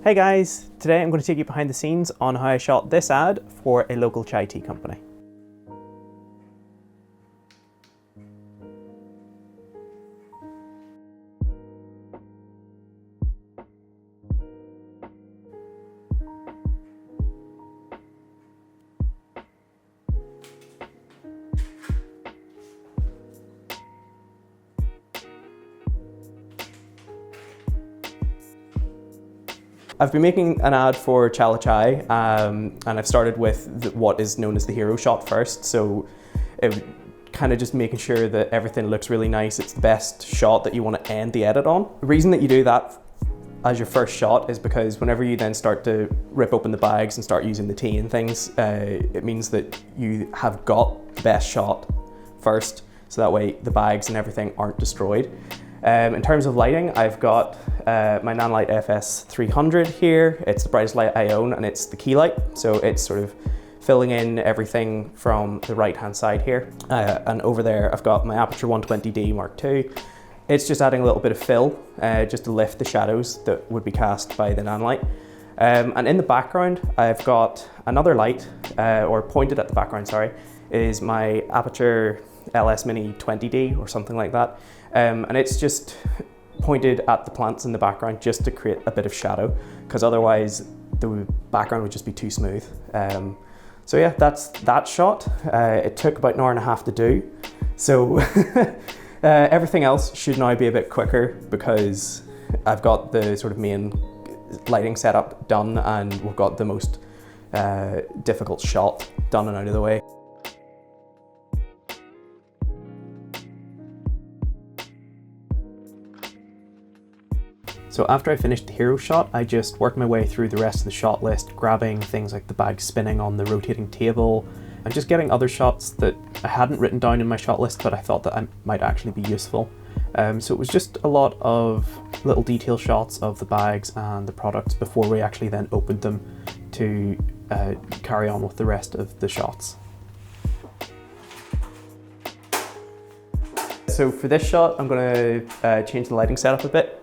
Hey guys, today I'm going to take you behind the scenes on how I shot this ad for a local chai tea company. I've been making an ad for Chala Chai and I've started with what is known as the hero shot first. So it kind of just making sure that everything looks really nice. It's the best shot that you want to end the edit on. The reason that you do that as your first shot is because whenever you then start to rip open the bags and start using the tea and things, it means that you have got the best shot first, so that way the bags and everything aren't destroyed. In terms of lighting, I've got my Nanlite FS300 here. It's the brightest light I own and it's the key light. So it's sort of filling in everything from the right hand side here. And over there, I've got my Aputure 120D Mark II. It's just adding a little bit of fill just to lift the shadows that would be cast by the Nanlite. And in the background, I've got another light, or pointed at the background, sorry, is my Aputure LS Mini 20D or something like that. And it's just pointed at the plants in the background just to create a bit of shadow, because otherwise the background would just be too smooth. So yeah, that's that shot. It took about an hour and a half to do. So everything else should now be a bit quicker because I've got the sort of main lighting setup done and we've got the most difficult shot done and out of the way. So after I finished the hero shot, I just worked my way through the rest of the shot list, grabbing things like the bag spinning on the rotating table, and just getting other shots that I hadn't written down in my shot list, but I thought that might actually be useful. So it was just a lot of little detail shots of the bags and the products before we actually then opened them to carry on with the rest of the shots. So for this shot, I'm going to change the lighting setup a bit.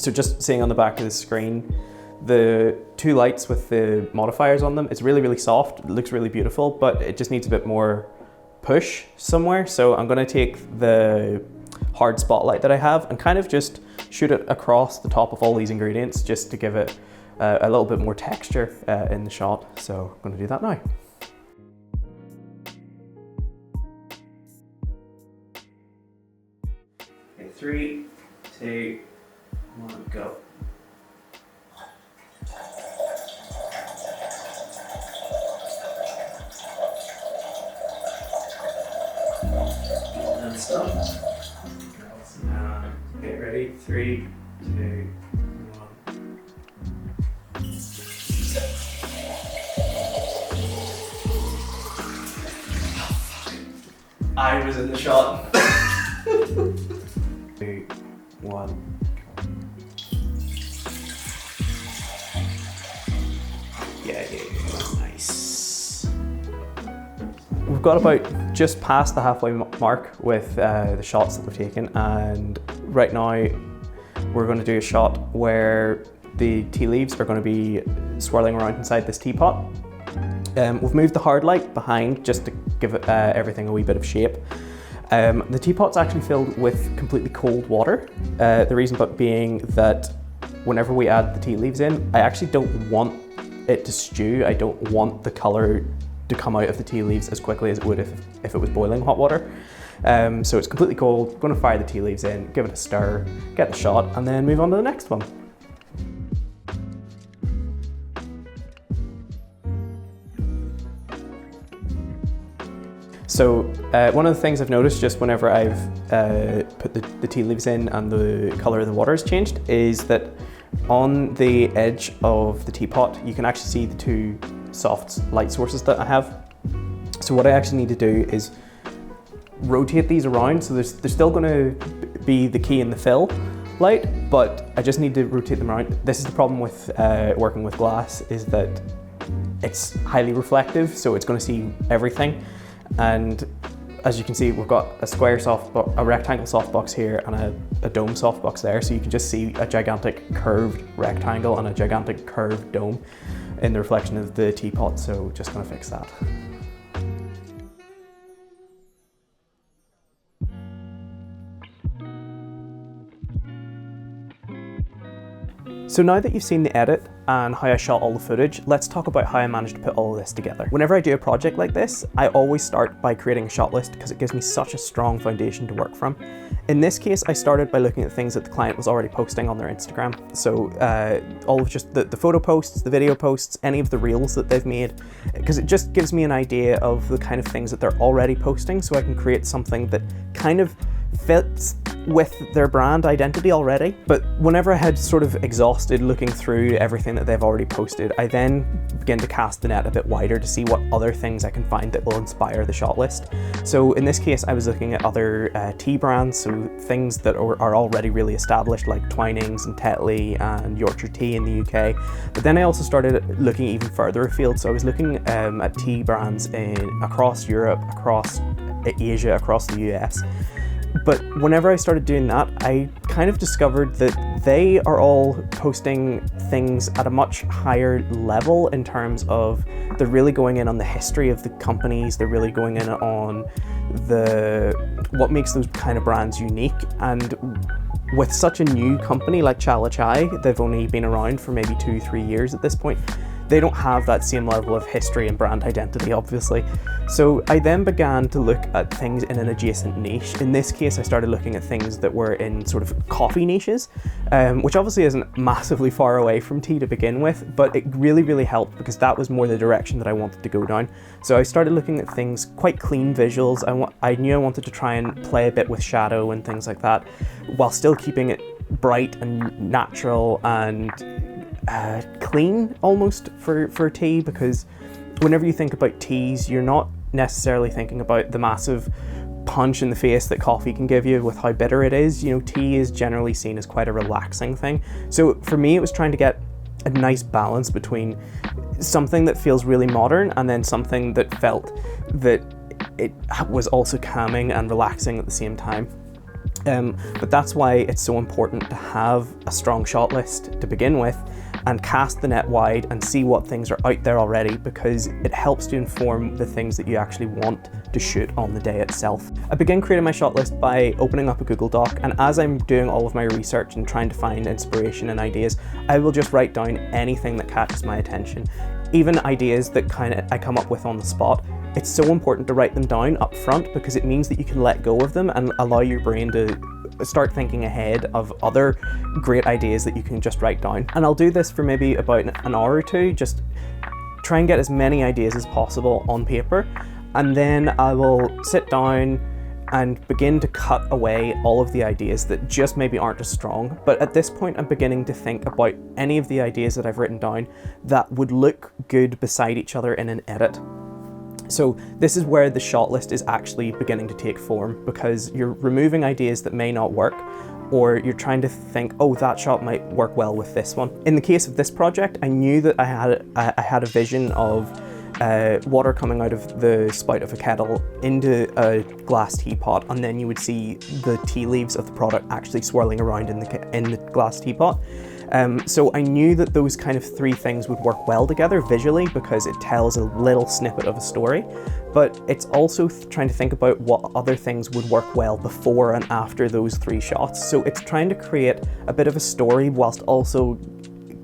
So just seeing on the back of the screen, the two lights with the modifiers on them, it's really, really soft. It looks really beautiful, but it just needs a bit more push somewhere. So I'm going to take the hard spotlight that I have and kind of just shoot it across the top of all these ingredients just to give it a little bit more texture in the shot. So I'm going to do that now. Okay, 3, 2, 1, go. And stop. Now get ready. 3, 2, 1. I was in the shot. 2, 1. Yeah, nice. We've got about just past the halfway mark with the shots that we've taken, and right now we're going to do a shot where the tea leaves are going to be swirling around inside this teapot. We've moved the hard light behind just to give everything a wee bit of shape. The teapot's actually filled with completely cold water. The reason being that whenever we add the tea leaves in, I actually don't want it to stew. I don't want the color to come out of the tea leaves as quickly as it would if it was boiling hot water. So it's completely cold. I'm going to fire the tea leaves in, give it a stir, get the shot, and then move on to the next one. So one of the things I've noticed just whenever I've put the tea leaves in and the color of the water has changed is that on the edge of the teapot, you can actually see the two soft light sources that I have. So what I actually need to do is rotate these around. So there's still going to be the key and the fill light, but I just need to rotate them around. This is the problem with working with glass, is that it's highly reflective, so it's going to see everything. And as you can see, we've got a square softbox, a rectangle softbox here, and a dome softbox there. So you can just see a gigantic curved rectangle and a gigantic curved dome in the reflection of the teapot. So just gonna fix that. So now that you've seen the edit and how I shot all the footage, let's talk about how I managed to put all of this together. Whenever I do a project like this, I always start by creating a shot list because it gives me such a strong foundation to work from. In this case, I started by looking at things that the client was already posting on their Instagram. So all of just the photo posts, the video posts, any of the reels that they've made, because it just gives me an idea of the kind of things that they're already posting, so I can create something that kind of fits with their brand identity already. But whenever I had sort of exhausted looking through everything that they've already posted, I then begin to cast the net a bit wider to see what other things I can find that will inspire the shot list. So in this case, I was looking at other tea brands, so things that are already really established, like Twinings and Tetley and Yorkshire Tea in the UK. But then I also started looking even further afield. So I was looking at tea brands across Europe, across Asia, across the US. But whenever I started doing that, I kind of discovered that they are all posting things at a much higher level in terms of they're really going in on the history of the companies, they're really going in on what makes those kind of brands unique. And with such a new company like Chala Chai, they've only been around for maybe 2-3 years at this point. They don't have that same level of history and brand identity, obviously. So I then began to look at things in an adjacent niche. In this case, I started looking at things that were in sort of coffee niches, which obviously isn't massively far away from tea to begin with, but it really, really helped because that was more the direction that I wanted to go down. So I started looking at things, quite clean visuals. I knew I wanted to try and play a bit with shadow and things like that, while still keeping it bright and natural and clean almost for tea, because whenever you think about teas, you're not necessarily thinking about the massive punch in the face that coffee can give you with how bitter it is. You know, tea is generally seen as quite a relaxing thing. So for me, it was trying to get a nice balance between something that feels really modern and then something that felt that it was also calming and relaxing at the same time. But that's why it's so important to have a strong shot list to begin with and cast the net wide and see what things are out there already, because it helps to inform the things that you actually want to shoot on the day itself. I began creating my shot list by opening up a Google Doc, and as I'm doing all of my research and trying to find inspiration and ideas, I will just write down anything that catches my attention, even ideas that I come up with on the spot. It's so important to write them down up front because it means that you can let go of them and allow your brain to start thinking ahead of other great ideas that you can just write down. And I'll do this for maybe about an hour or two, just try and get as many ideas as possible on paper, and then I will sit down and begin to cut away all of the ideas that just maybe aren't as strong. But at this point, I'm beginning to think about any of the ideas that I've written down that would look good beside each other in an edit. So this is where the shot list is actually beginning to take form, because you're removing ideas that may not work, or you're trying to think, oh, that shot might work well with this one. In the case of this project, I knew that I had a vision of water coming out of the spout of a kettle into a glass teapot, and then you would see the tea leaves of the product actually swirling around in the glass teapot. So I knew that those kind of three things would work well together visually because it tells a little snippet of a story, but it's also trying to think about what other things would work well before and after those three shots. So it's trying to create a bit of a story whilst also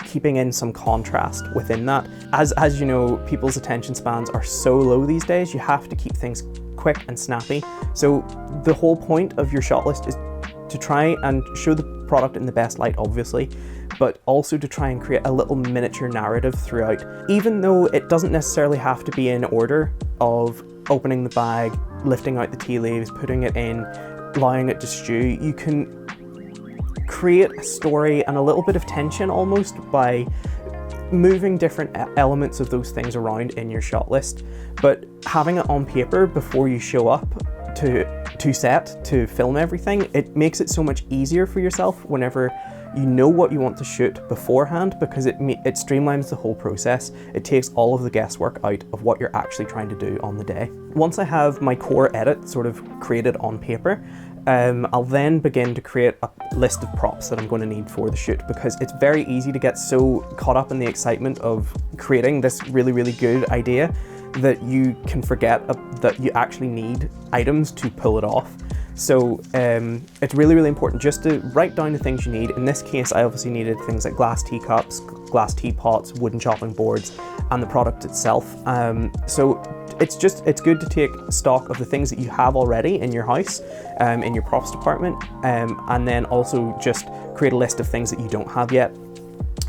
keeping in some contrast within that. As you know, people's attention spans are so low these days, you have to keep things quick and snappy. So the whole point of your shot list is to try and show the product in the best light, obviously, but also to try and create a little miniature narrative throughout. Even though it doesn't necessarily have to be in order of opening the bag, lifting out the tea leaves, putting it in, allowing it to stew, you can create a story and a little bit of tension almost by moving different elements of those things around in your shot list, but having it on paper before you show up to set to film everything, it makes it so much easier for yourself whenever you know what you want to shoot beforehand, because it streamlines the whole process. It takes all of the guesswork out of what you're actually trying to do on the day. Once I have my core edit sort of created on paper, I'll then begin to create a list of props that I'm going to need for the shoot, because it's very easy to get so caught up in the excitement of creating this really, really good idea that you can forget that you actually need items to pull it off. So it's really, really important just to write down the things you need. In this case, I obviously needed things like glass teacups, glass teapots, wooden chopping boards, and the product itself. So it's good to take stock of the things that you have already in your house, in your props department, and then also just create a list of things that you don't have yet.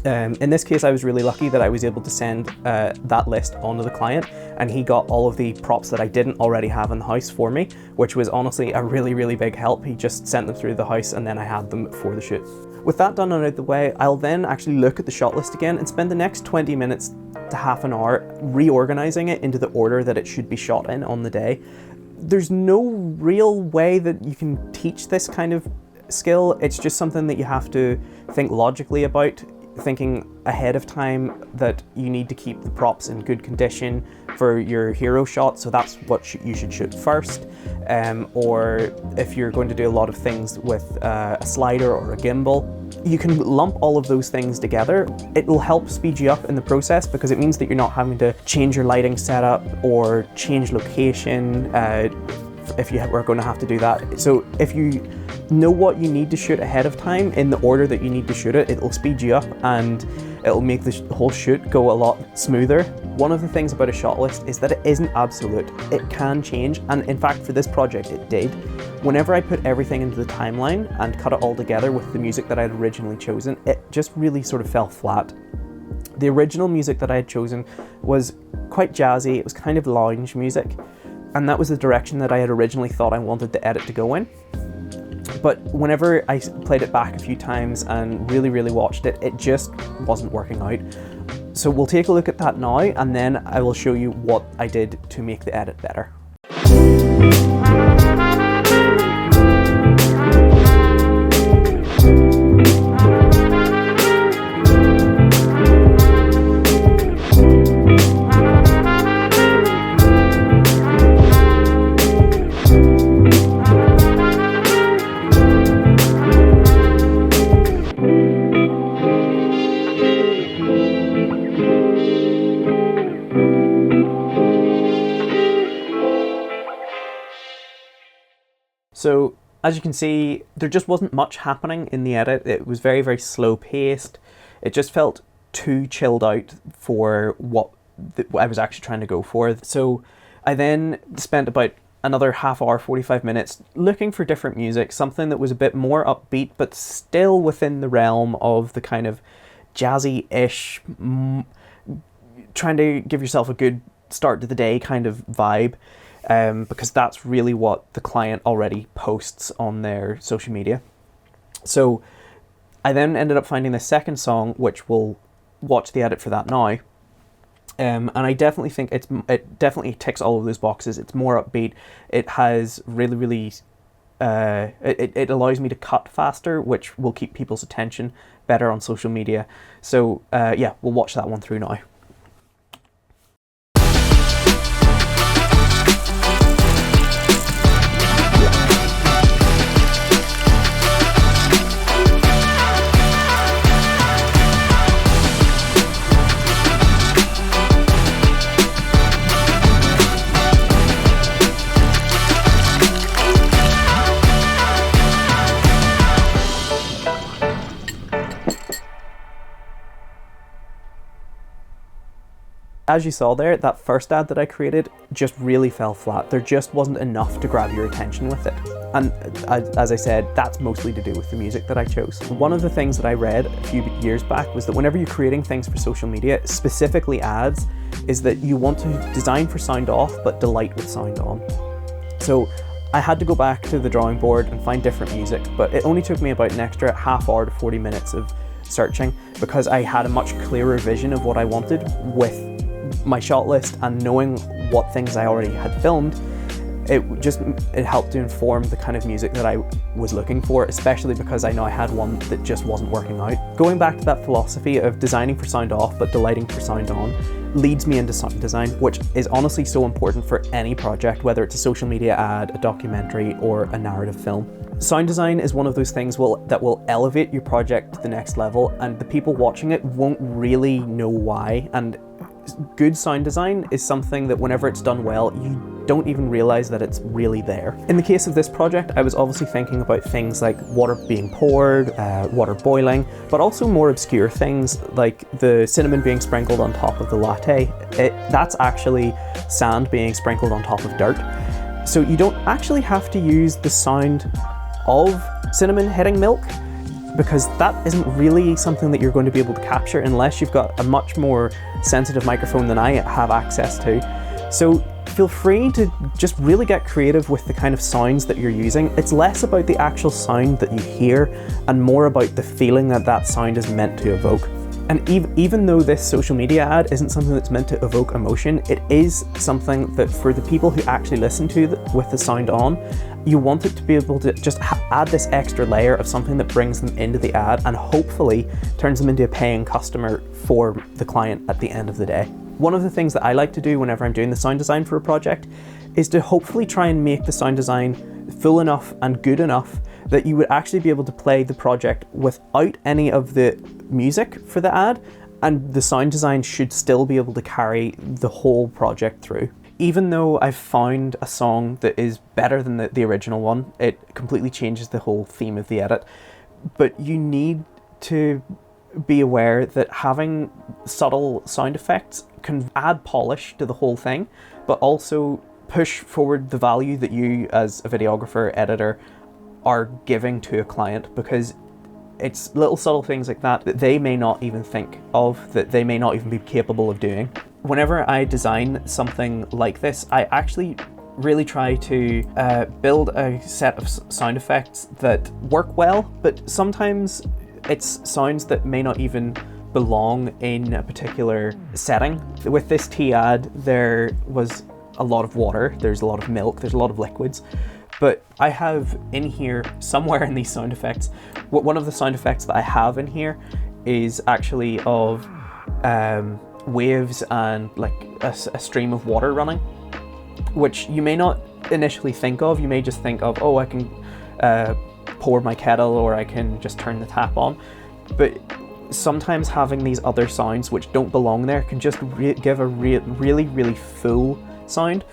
In this case, I was really lucky that I was able to send that list onto the client, and he got all of the props that I didn't already have in the house for me, which was honestly a really, really big help. He just sent them through the house, and then I had them for the shoot. With that done and out of the way, I'll then actually look at the shot list again and spend the next 20 minutes to half an hour reorganizing it into the order that it should be shot in on the day. There's no real way that you can teach this kind of skill. It's just something that you have to think logically about, thinking ahead of time that you need to keep the props in good condition for your hero shot, so that's what you should shoot first. Or if you're going to do a lot of things with a slider or a gimbal, you can lump all of those things together. It will help speed you up in the process, because it means that you're not having to change your lighting setup or change location if you were going to have to do that. So if you know what you need to shoot ahead of time in the order that you need to shoot it, it'll speed you up and it'll make the whole shoot go a lot smoother. One of the things about a shot list is that it isn't absolute. It can change, and in fact for this project it did. Whenever I put everything into the timeline and cut it all together with the music that I had originally chosen, it just really sort of fell flat. The original music that I had chosen was quite jazzy, it was kind of lounge music, and that was the direction that I had originally thought I wanted the edit to go in. But whenever I played it back a few times and really, really watched it, it just wasn't working out. So we'll take a look at that now, and then I will show you what I did to make the edit better. So as you can see, there just wasn't much happening in the edit. It was very, very slow paced. It just felt too chilled out for what I was actually trying to go for. So I then spent about another half hour, 45 minutes looking for different music, something that was a bit more upbeat, but still within the realm of the kind of jazzy-ish, trying to give yourself a good start to the day kind of vibe. Because that's really what the client already posts on their social media. So I then ended up finding the second song, which we'll watch the edit for that now. And I definitely think it definitely ticks all of those boxes. It's more upbeat. It has really, really, it allows me to cut faster, which will keep people's attention better on social media. So yeah, we'll watch that one through now. As you saw there, that first ad that I created just really fell flat. There just wasn't enough to grab your attention with it. And as I said, that's mostly to do with the music that I chose. One of the things that I read a few years back was that whenever you're creating things for social media, specifically ads, is that you want to design for sound off, but delight with sound on. So I had to go back to the drawing board and find different music, but it only took me about an extra half hour to 40 minutes of searching, because I had a much clearer vision of what I wanted with my shot list, and knowing what things I already had filmed it helped to inform the kind of music that I was looking for, especially because I know I had one that just wasn't working out. Going back to that philosophy of designing for sound off but delighting for sound on leads me into sound design, which is honestly so important for any project, whether it's a social media ad, a documentary, or a narrative film. Sound design is one of those things that will elevate your project to the next level, and the people watching it won't really know why. And good sound design is something that whenever it's done well, you don't even realize that it's really there. In the case of this project, I was obviously thinking about things like water being poured, water boiling, but also more obscure things like the cinnamon being sprinkled on top of the latte. That's actually sand being sprinkled on top of dirt. So you don't actually have to use the sound of cinnamon hitting milk, because that isn't really something that you're going to be able to capture unless you've got a much more sensitive microphone than I have access to. So feel free to just really get creative with the kind of sounds that you're using. It's less about the actual sound that you hear and more about the feeling that that sound is meant to evoke. And even though this social media ad isn't something that's meant to evoke emotion, it is something that for the people who actually listen to with the sound on, you want it to be able to just add this extra layer of something that brings them into the ad and hopefully turns them into a paying customer for the client at the end of the day. One of the things that I like to do whenever I'm doing the sound design for a project is to hopefully try and make the sound design full enough and good enough that you would actually be able to play the project without any of the music for the ad, and the sound design should still be able to carry the whole project through. Even though I've found a song that is better than the original one, it completely changes the whole theme of the edit. But you need to be aware that having subtle sound effects can add polish to the whole thing, but also push forward the value that you as a videographer, editor, are giving to a client, because it's little subtle things like that that they may not even think of, that they may not even be capable of doing. Whenever I design something like this, I actually really try to build a set of sound effects that work well, but sometimes it's sounds that may not even belong in a particular setting. With this tea ad, there was a lot of water, there's a lot of milk, there's a lot of liquids. But I have in here, somewhere in these sound effects, one of the sound effects that I have in here is actually of waves and like a stream of water running, which you may not initially think of. You may just think of, oh, I can pour my kettle, or I can just turn the tap on. But sometimes having these other sounds which don't belong there can just give a really, really full sound.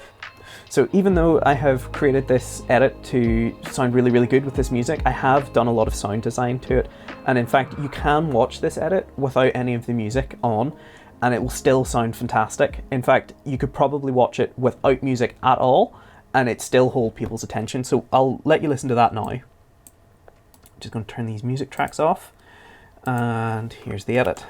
So even though I have created this edit to sound really, really good with this music, I have done a lot of sound design to it. And in fact, you can watch this edit without any of the music on, and it will still sound fantastic. In fact, you could probably watch it without music at all, and it still hold people's attention. So I'll let you listen to that now. I'm just going to turn these music tracks off, and here's the edit.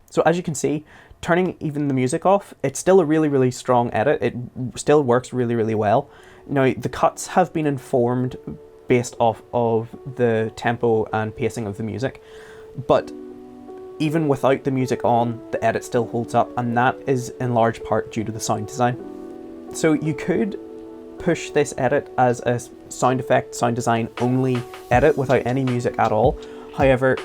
So as you can see, turning even the music off, it's still a really, really strong edit. It still works really, really well. Now, the cuts have been informed based off of the tempo and pacing of the music, but even without the music on, the edit still holds up, and that is in large part due to the sound design. So you could push this edit as a sound effect, sound design only edit without any music at all. However,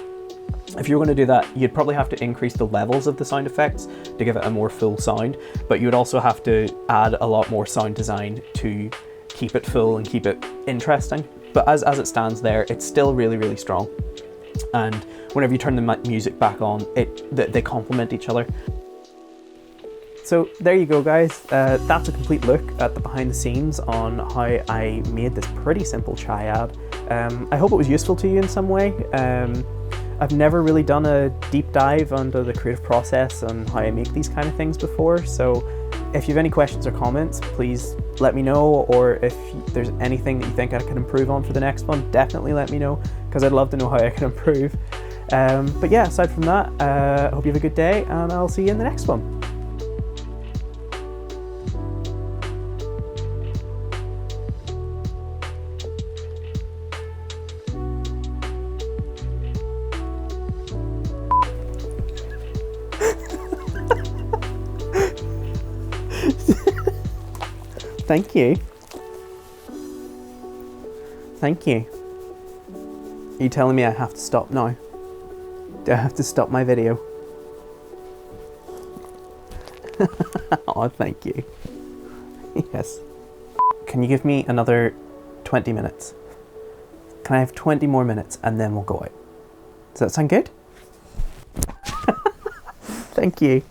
if you're going to do that, you'd probably have to increase the levels of the sound effects to give it a more full sound, but you would also have to add a lot more sound design to keep it full and keep it interesting. But as it stands there, it's still really, really strong. And whenever you turn the music back on, they complement each other. So there you go, guys. That's a complete look at the behind the scenes on how I made this pretty simple chai ad. I hope it was useful to you in some way. I've never really done a deep dive into the creative process and how I make these kind of things before, so If you have any questions or comments, please let me know, or if there's anything that you think I can improve on for the next one, definitely let me know, because I'd love to know how I can improve. But yeah, aside from that, I hope you have a good day, and I'll see you in the next one. Thank you. Thank you. Are you telling me I have to stop now? Do I have to stop my video? Oh, thank you. Yes. Can you give me another 20 minutes? Can I have 20 more minutes and then we'll go out? Does that sound good? Thank you.